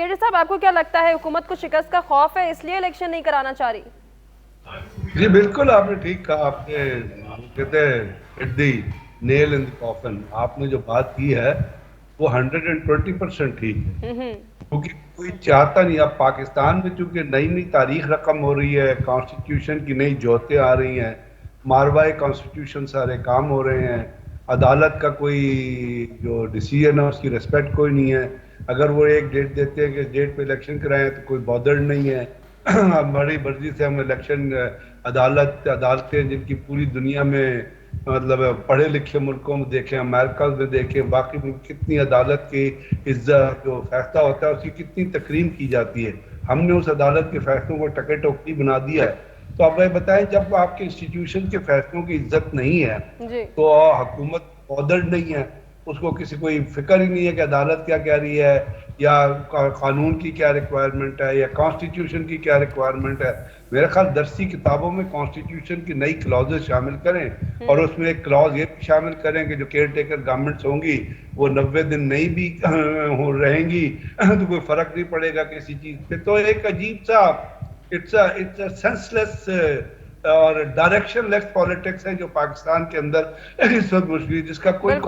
Major साहब, आपको क्या लगता है, हुकूमत को शिकस्त का खौफ है इसलिए इलेक्शन नहीं कराना चाह रही? जी बिल्कुल, आपने ठीक कहा। आपने कहते हैं hit the nail in the coffin. आपने जो बात की है वो 120% ठीक है, क्योंकि कोई चाहता नहीं। अब पाकिस्तान में चूंकि नई नई तारीख रकम हो रही है, कॉन्स्टिट्यूशन की नई जोतें आ रही हैं, मारवाए कॉन्स्टिट्यूशन सारे काम हो रहे हैं, अदालत का कोई जो डिसीजन है उसकी रिस्पेक्ट कोई नहीं है। अगर वो एक डेट देते हैं कि डेट पे इलेक्शन कराएं तो कोई बॉदर्ड नहीं है। अब बड़ी मर्जी से हम इलेक्शन अदालतें जिनकी पूरी दुनिया में मतलब पढ़े लिखे मुल्कों में देखें, अमेरिका में देखें, बाकी मुल्क, कितनी अदालत की इज्जत, जो फैसला होता है उसकी कितनी तकरीम की जाती है। हमने उस अदालत के फैसलों को टके टोकरी बना दिया है। तो अब वह बताएं, जब आपके इंस्टीट्यूशन के फैसलों की इज्जत नहीं है जी। तो हुकूमत बॉदर्ड नहीं है, उसको किसी कोई फिक्र ही नहीं है कि अदालत क्या कह रही है, या कानून की क्या रिक्वायरमेंट है, या कॉन्स्टिट्यूशन की क्या रिक्वायरमेंट है। मेरे ख्याल दरसी किताबों में कॉन्स्टिट्यूशन की नई क्लॉजेस शामिल करें, और उसमें एक क्लॉज ये भी शामिल करें कि जो केयर टेकर गवर्नमेंट्स होंगी वो 90 दिन नहीं भी हो रहेंगी तो कोई फर्क नहीं पड़ेगा किसी चीज पे। तो एक अजीब सा इट्स अ सेंसलेस और डायरेक्शनलेस पॉलिटिक्स है जो पाकिस्तान के अंदर इस वक्त मुश्किल, जिसका कोई बिल्कुल।